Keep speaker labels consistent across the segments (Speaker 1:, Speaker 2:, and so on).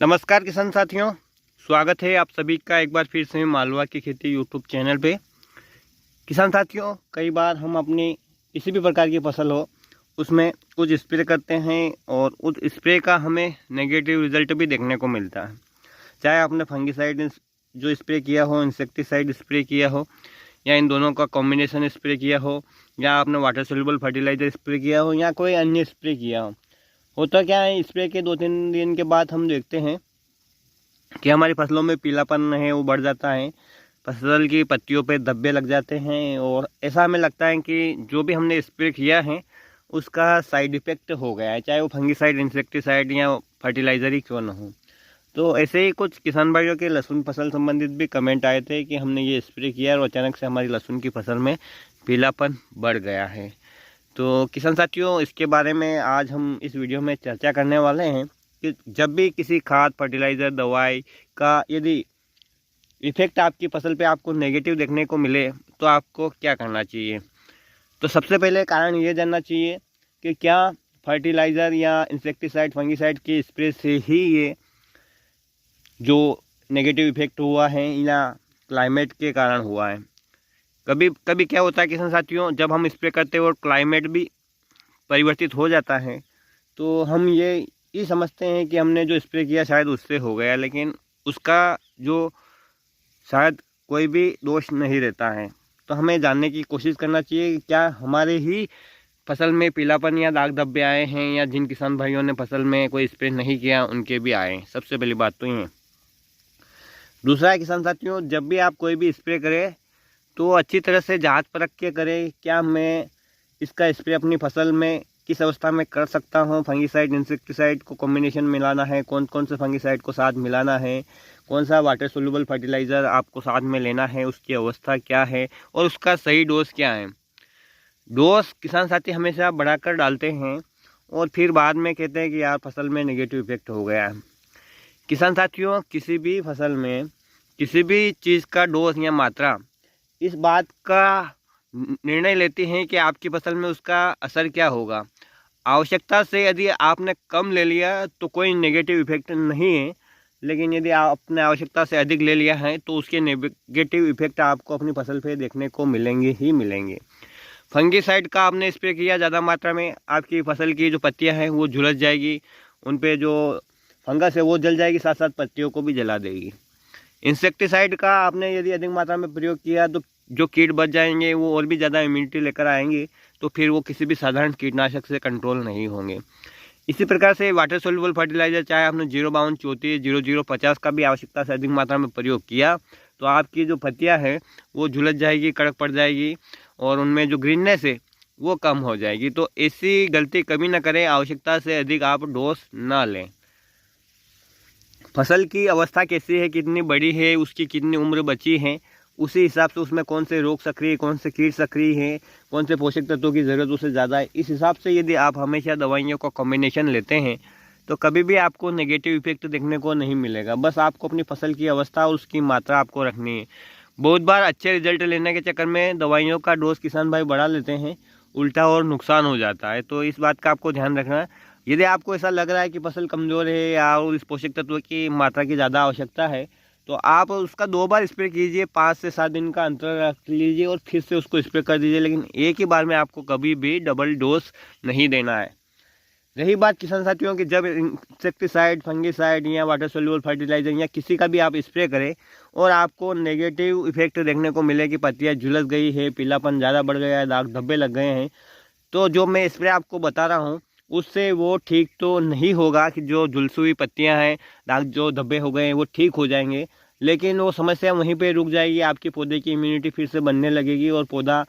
Speaker 1: नमस्कार किसान साथियों, स्वागत है आप सभी का एक बार फिर से मालवा की खेती यूट्यूब चैनल पे। किसान साथियों, कई बार हम अपनी किसी भी प्रकार की फसल हो उसमें कुछ स्प्रे करते हैं और उस स्प्रे का हमें नेगेटिव रिजल्ट भी देखने को मिलता है। चाहे आपने फंगीसाइड जो स्प्रे किया हो, इंसेक्टिसाइड स्प्रे किया हो, या इन दोनों का कॉम्बिनेशन स्प्रे किया हो, या आपने वाटर सोल्यूबल फर्टिलाइज़र स्प्रे किया हो, या कोई अन्य स्प्रे किया हो। होता क्या है, स्प्रे के 2-3 दिन के बाद हम देखते हैं कि हमारी फसलों में पीलापन है वो बढ़ जाता है, फसल की पत्तियों पे धब्बे लग जाते हैं और ऐसा हमें लगता है कि जो भी हमने स्प्रे किया है उसका साइड इफ़ेक्ट हो गया है, चाहे वो फंगीसाइड, इंसेक्टिसाइड या फर्टिलाइज़र ही क्यों ना हो। तो ऐसे ही कुछ किसान भाइयों के लहसुन फसल संबंधित भी कमेंट आए थे कि हमने ये स्प्रे किया और अचानक से हमारी लहसुन की फसल में पीलापन बढ़ गया है। तो किसान साथियों, इसके बारे में आज हम इस वीडियो में चर्चा करने वाले हैं कि जब भी किसी खाद, फर्टिलाइज़र, दवाई का यदि इफ़ेक्ट आपकी फसल पे आपको नेगेटिव देखने को मिले तो आपको क्या करना चाहिए। तो सबसे पहले कारण ये जानना चाहिए कि क्या फर्टिलाइज़र या इंसेक्टिसाइड, फंगीसाइड के स्प्रे से ही ये जो नेगेटिव इफ़ेक्ट हुआ है या क्लाइमेट के कारण हुआ है। कभी कभी क्या होता है किसान साथियों, जब हम स्प्रे करते हैं और क्लाइमेट भी परिवर्तित हो जाता है तो हम ये समझते हैं कि हमने जो स्प्रे किया शायद उससे हो गया, लेकिन उसका जो शायद कोई भी दोष नहीं रहता है। तो हमें जानने की कोशिश करना चाहिए कि क्या हमारे ही फसल में पीलापन या दाग धब्बे आए हैं या जिन किसान भाइयों ने फसल में कोई स्प्रे नहीं किया उनके भी आए। सबसे पहली बात तो ये। दूसरा है किसान साथियों, जब भी आप कोई भी स्प्रे करें तो अच्छी तरह से जांच परख के करें, क्या मैं इसका स्प्रे अपनी फसल में किस अवस्था में कर सकता हूँ। फंगीसाइड, इंसेक्टिसाइड को कॉम्बिनेशन मिलाना है, कौन कौन से फंगीसाइड को साथ मिलाना है, कौन सा वाटर सोल्यूबल फर्टिलाइज़र आपको साथ में लेना है, उसकी अवस्था क्या है और उसका सही डोज क्या है। डोज किसान साथी हमेशा बढ़ाकर डालते हैं और फिर बाद में कहते हैं कि यार फसल में नेगेटिव इफेक्ट हो गया है। किसान साथियों, किसी भी फसल में किसी भी चीज़ का डोज या मात्रा इस बात का निर्णय लेते हैं कि आपकी फसल में उसका असर क्या होगा। आवश्यकता से यदि आपने कम ले लिया तो कोई नेगेटिव इफेक्ट नहीं है, लेकिन यदि आपने आवश्यकता से अधिक ले लिया है तो उसके नेगेटिव इफेक्ट आपको अपनी फसल पे देखने को मिलेंगे ही मिलेंगे। फंगीसाइड का आपने स्प्रे किया ज़्यादा मात्रा में, आपकी फसल की जो पत्तियां हैं वो झुलस जाएगी, उन पे जो फंगस है वो जल जाएगी, साथ साथ पत्तियों को भी जला देगी। इंसेक्टिसाइड का आपने यदि अधिक मात्रा में प्रयोग किया तो जो कीट बच जाएंगे वो और भी ज़्यादा इम्यूनिटी लेकर आएंगे, तो फिर वो किसी भी साधारण कीटनाशक से कंट्रोल नहीं होंगे। इसी प्रकार से वाटर सोल्यूबल फर्टिलाइज़र, चाहे आपने 052, 34, 0050 का भी आवश्यकता से अधिक मात्रा में प्रयोग किया तो आपकी जो पत्तियां हैं वो झुलस जाएगी, कड़क पड़ जाएगी और उनमें जो ग्रीननेस है वो कम हो जाएगी। तो ऐसी गलती कभी ना करें, आवश्यकता से अधिक आप डोज ना लें। फसल की अवस्था कैसी है, कितनी बड़ी है, उसकी कितनी उम्र बची है, उसी हिसाब से उसमें कौन से रोग सक्रिय है, कौन से कीट सक्रिय है, कौन से पोषक तत्वों की ज़रूरत उससे ज़्यादा है, इस हिसाब से यदि आप हमेशा दवाइयों का कॉम्बिनेशन लेते हैं तो कभी भी आपको नेगेटिव इफेक्ट देखने को नहीं मिलेगा। बस आपको अपनी फसल की अवस्था और उसकी मात्रा आपको रखनी है। बहुत बार अच्छे रिजल्ट लेने के चक्कर में दवाइयों का डोज किसान भाई बढ़ा लेते हैं, उल्टा और नुकसान हो जाता है। तो इस बात का आपको ध्यान रखना है। यदि आपको ऐसा लग रहा है कि फसल कमज़ोर है या इस पोषक तत्व की मात्रा की ज़्यादा आवश्यकता है तो आप उसका 2 बार स्प्रे कीजिए, 5 से 7 दिन का अंतर रख लीजिए और फिर से उसको स्प्रे कर दीजिए, लेकिन एक ही बार में आपको कभी भी डबल डोज नहीं देना है। रही बात किसान साथियों की, जब इंसेक्टिसाइड, फंगीसाइड या वाटर सोल्यूबल फर्टिलाइज़र या किसी का भी आप स्प्रे करें और आपको नेगेटिव इफेक्ट देखने को मिले कि पत्तियाँ झुलस गई है, पीलापन ज़्यादा बढ़ गया है, दाग धब्बे लग गए हैं, तो जो मैं स्प्रे आपको बता रहा हूँ उससे वो ठीक तो नहीं होगा कि जो झुलसी हुई पत्तियां हैं, दाग जो धब्बे हो गए हैं वो ठीक हो जाएंगे, लेकिन वो समस्या वहीं पे रुक जाएगी। आपके पौधे की इम्यूनिटी फिर से बनने लगेगी और पौधा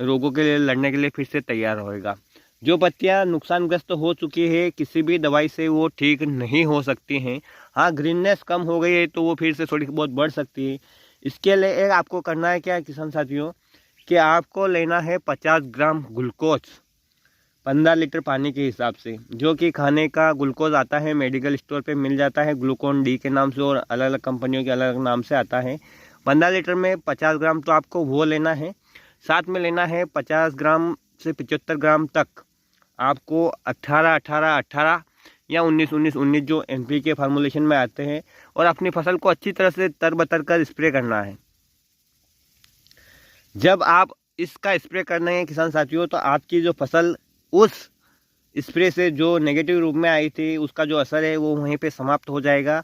Speaker 1: रोगों के लिए लड़ने के लिए फिर से तैयार होएगा। जो पत्तियां नुकसानग्रस्त हो चुकी है किसी भी दवाई से वो ठीक नहीं हो सकती हैं। हाँ, ग्रीननेस कम हो गई है तो वो फिर से थोड़ी बहुत बढ़ सकती है। इसके लिए आपको करना है क्या किसान साथियों, कि आपको लेना है 50 ग्राम ग्लूकोज 15 लीटर पानी के हिसाब से, जो कि खाने का ग्लूकोज आता है, मेडिकल स्टोर पे मिल जाता है ग्लूकोन डी के नाम से और अलग अलग कंपनियों के अलग अलग नाम से आता है। 15 लीटर में 50 ग्राम तो आपको वो लेना है। साथ में लेना है 50 ग्राम से 75 ग्राम तक आपको 18-18-18 या 19-19-19 जो NPK फार्मूलेशन में आते हैं, और अपनी फसल को अच्छी तरह से तर-बतर कर स्प्रे करना है। जब आप इसका स्प्रे करने हैं किसान साथियों, तो आपकी जो फसल उस स्प्रे से जो नेगेटिव रूप में आई थी उसका जो असर है वो वहीं पे समाप्त हो जाएगा।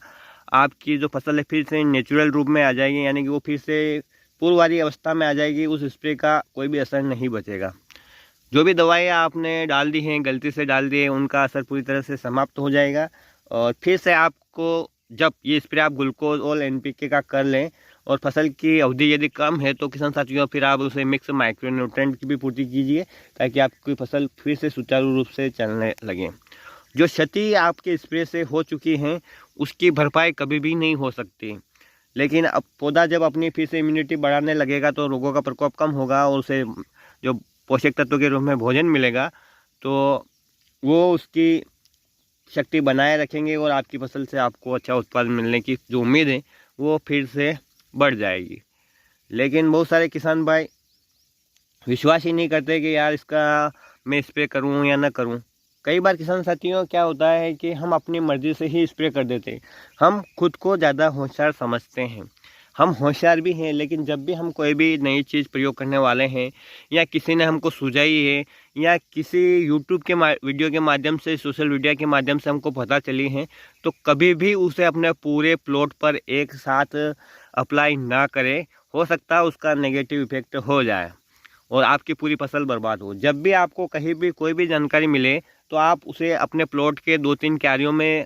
Speaker 1: आपकी जो फसल है फिर से नेचुरल रूप में आ जाएगी, यानी कि वो फिर से पूर्व वाली अवस्था में आ जाएगी। उस स्प्रे का कोई भी असर नहीं बचेगा। जो भी दवाइयाँ आपने डाल दी हैं, गलती से डाल दी है, उनका असर पूरी तरह से समाप्त हो जाएगा। और फिर से आपको जब ये स्प्रे आप ग्लूकोज और NPK का कर लें और फसल की अवधि यदि कम है तो किसान साथियों फिर आप उसे मिक्स माइक्रोन्यूट्रेंट की भी पूर्ति कीजिए, ताकि आपकी फसल फिर से सुचारू रूप से चलने लगे। जो क्षति आपके स्प्रे से हो चुकी हैं उसकी भरपाई कभी भी नहीं हो सकती, लेकिन अब पौधा जब अपनी फिर से इम्यूनिटी बढ़ाने लगेगा तो रोगों का प्रकोप कम होगा और उसे जो पोषक तत्वों के रूप में भोजन मिलेगा तो वो उसकी शक्ति बनाए रखेंगे और आपकी फसल से आपको अच्छा उत्पादन मिलने की जो उम्मीद है वो फिर से बढ़ जाएगी। लेकिन बहुत सारे किसान भाई विश्वास ही नहीं करते कि यार इसका मैं स्प्रे करूं या ना करूं। कई बार किसान साथियों क्या होता है कि हम अपनी मर्जी से ही स्प्रे कर देते हैं। हम खुद को ज़्यादा होशियार समझते हैं। हम होशियार भी हैं, लेकिन जब भी हम कोई भी नई चीज़ प्रयोग करने वाले हैं या किसी ने हमको सुझाई है या किसी यूट्यूब के वीडियो के माध्यम से, सोशल मीडिया के माध्यम से हमको पता चली है, तो कभी भी उसे अपने पूरे प्लॉट पर एक साथ अप्लाई ना करें। हो सकता है उसका नेगेटिव इफेक्ट हो जाए और आपकी पूरी फसल बर्बाद हो। जब भी आपको कहीं भी कोई भी जानकारी मिले तो आप उसे अपने प्लॉट के 2-3 क्यारियों में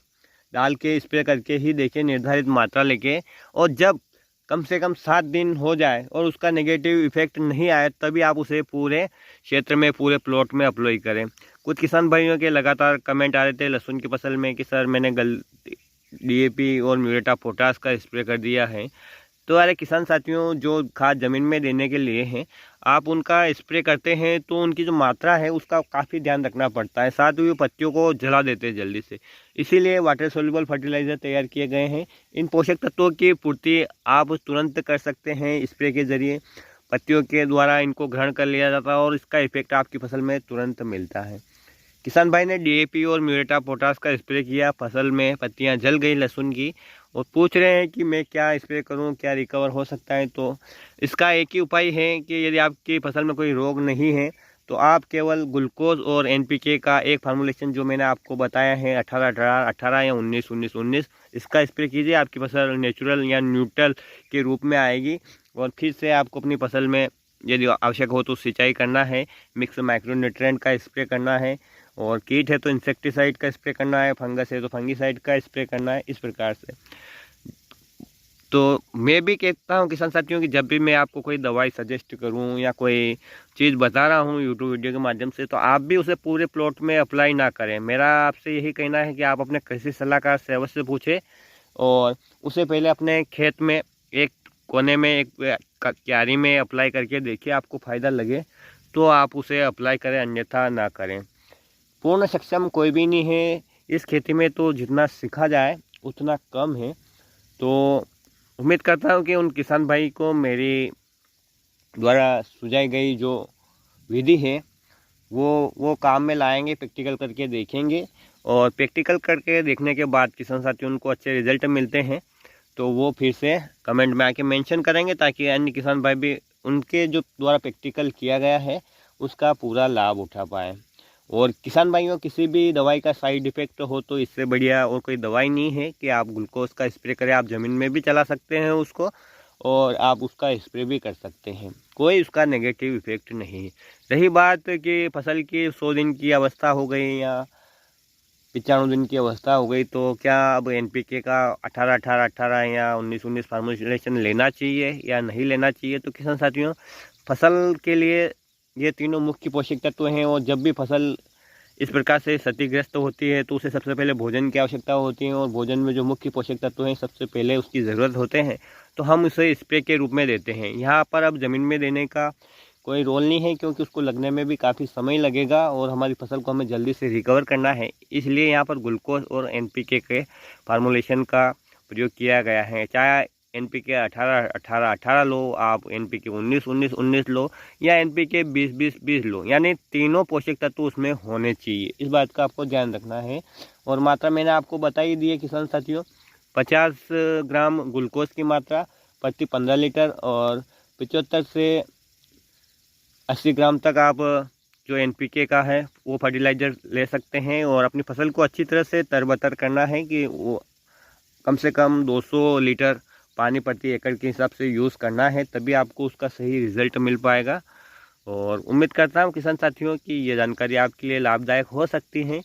Speaker 1: डाल के स्प्रे करके ही देखें, निर्धारित मात्रा लेके। और जब कम से कम 7 दिन हो जाए और उसका नेगेटिव इफेक्ट नहीं आए तभी आप उसे पूरे क्षेत्र में, पूरे प्लॉट में अप्लाई करें। कुछ किसान भाइयों के लगातार कमेंट आ रहे थे लहसुन की फसल में कि सर मैंने गलती DAP और म्यूरेट ऑफ पोटाश का स्प्रे कर दिया है। तो अरे किसान साथियों, जो खाद ज़मीन में देने के लिए हैं आप उनका स्प्रे करते हैं तो उनकी जो मात्रा है उसका काफ़ी ध्यान रखना पड़ता है। साथ ही पत्तियों को जला देते हैं जल्दी से, इसीलिए वाटर सोल्यूबल फर्टिलाइज़र तैयार किए गए हैं। इन पोषक तत्वों की पूर्ति आप तुरंत कर सकते हैं स्प्रे के ज़रिए। पत्तियों के द्वारा इनको ग्रहण कर लिया जाता है और इसका इफेक्ट आपकी फसल में तुरंत मिलता है। किसान भाई ने DAP और म्यूरेट ऑफ पोटाश का स्प्रे किया, फसल में पत्तियां जल गई लहसुन की, और पूछ रहे हैं कि मैं क्या स्प्रे करूं, क्या रिकवर हो सकता है। तो इसका एक ही उपाय है कि यदि आपकी फसल में कोई रोग नहीं है तो आप केवल ग्लूकोज और NPK का एक फार्मूलेशन जो मैंने आपको बताया है 18-18-18 या 19-19-19, इसका स्प्रे कीजिए। आपकी फसल नेचुरल या न्यूट्रल के रूप में आएगी और फिर से आपको अपनी फसल में यदि आवश्यक हो तो सिंचाई करना है, मिक्स माइक्रोन्यूट्रिएंट का स्प्रे करना है, और कीट है तो इंसेक्टिसाइड का स्प्रे करना है, फंगस है तो फंगीसाइड का स्प्रे करना है, इस प्रकार से। तो मैं भी कहता हूं किसान साथियों कि जब भी मैं आपको कोई दवाई सजेस्ट करूं या कोई चीज़ बता रहा हूं यूट्यूब वीडियो के माध्यम से, तो आप भी उसे पूरे प्लॉट में अप्लाई ना करें। मेरा आपसे यही कहना है कि आप अपने कृषि सलाहकार से अवश्य पूछें और उसे पहले अपने खेत में एक कोने में, एक क्यारी में अप्लाई करके देखिए। आपको फ़ायदा लगे तो आप उसे अप्लाई करें, अन्यथा ना करें। पूर्ण सक्षम कोई भी नहीं है इस खेती में, तो जितना सीखा जाए उतना कम है। तो उम्मीद करता हूँ कि उन किसान भाई को मेरी द्वारा सुझाई गई जो विधि है वो काम में लाएंगे, प्रैक्टिकल करके देखेंगे, और प्रैक्टिकल करके देखने के बाद किसान साथियों उनको अच्छे रिजल्ट मिलते हैं तो वो फिर से कमेंट में आके मेंशन करेंगे, ताकि अन्य किसान भाई भी उनके जो द्वारा प्रैक्टिकल किया गया है उसका पूरा लाभ उठा पाए। और किसान भाइयों, किसी भी दवाई का साइड इफ़ेक्ट हो तो इससे बढ़िया और कोई दवाई नहीं है कि आप ग्लूकोज का स्प्रे करें। आप ज़मीन में भी चला सकते हैं उसको और आप उसका स्प्रे भी कर सकते हैं, कोई उसका नेगेटिव इफ़ेक्ट नहीं है। रही बात कि फसल की 100 दिन की अवस्था हो गई या 95 दिन की अवस्था हो गई, तो क्या अब NPK का 18-18-18 या 19-19 फार्मूलेशन लेना चाहिए या नहीं लेना चाहिए? तो किसान साथियों, फसल के लिए ये तीनों मुख्य पोषक तत्व हैं, और जब भी फसल इस प्रकार से क्षतिग्रस्त होती है तो उसे सबसे पहले भोजन की आवश्यकता होती है, और भोजन में जो मुख्य पोषक तत्व हैं सबसे पहले उसकी ज़रूरत होते हैं, तो हम उसे स्प्रे के रूप में देते हैं। यहाँ पर अब ज़मीन में देने का कोई रोल नहीं है, क्योंकि उसको लगने में भी काफ़ी समय लगेगा और हमारी फसल को हमें जल्दी से रिकवर करना है। इसलिए यहाँ पर ग्लूकोज और NPK के फार्मूलेशन का प्रयोग किया गया है। चाहे NPK 18-18-18 लो, आप NPK 19-19-19 लो, या NPK 20-20-20 लो, यानी तीनों पोषक तत्व उसमें होने चाहिए। इस बात का आपको ध्यान रखना है। और मात्रा मैंने आपको बता ही दी है किसान साथियों, 50 ग्राम ग्लूकोज की मात्रा प्रति 15 लीटर और 75 से 80 ग्राम तक आप जो NPK का है वो फर्टिलाइज़र ले सकते हैं। और अपनी फसल को अच्छी तरह से तरबतर करना है कि वो कम से कम 200 लीटर पानी प्रति एकड़ के हिसाब से यूज़ करना है, तभी आपको उसका सही रिज़ल्ट मिल पाएगा। और उम्मीद करता हूँ किसान साथियों कि ये जानकारी आपके लिए लाभदायक हो सकती है।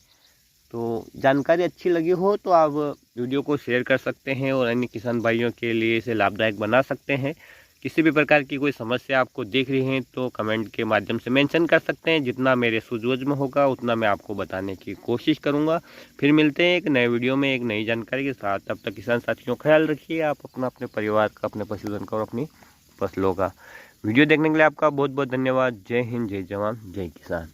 Speaker 1: तो जानकारी अच्छी लगी हो तो आप वीडियो को शेयर कर सकते हैं और अन्य किसान भाइयों के लिए इसे लाभदायक बना सकते हैं। किसी भी प्रकार की कोई समस्या आपको दिख रही है तो कमेंट के माध्यम से मेंशन कर सकते हैं। जितना मेरे सूझबूझ में होगा उतना मैं आपको बताने की कोशिश करूंगा। फिर मिलते हैं एक नए वीडियो में एक नई जानकारी के साथ। तब तक किसान साथियों ख्याल रखिए आप अपना, अपने परिवार का, अपने पशुधन का और अपनी फसलों का। वीडियो देखने के लिए आपका बहुत बहुत धन्यवाद। जय हिंद, जय जवान, जय किसान।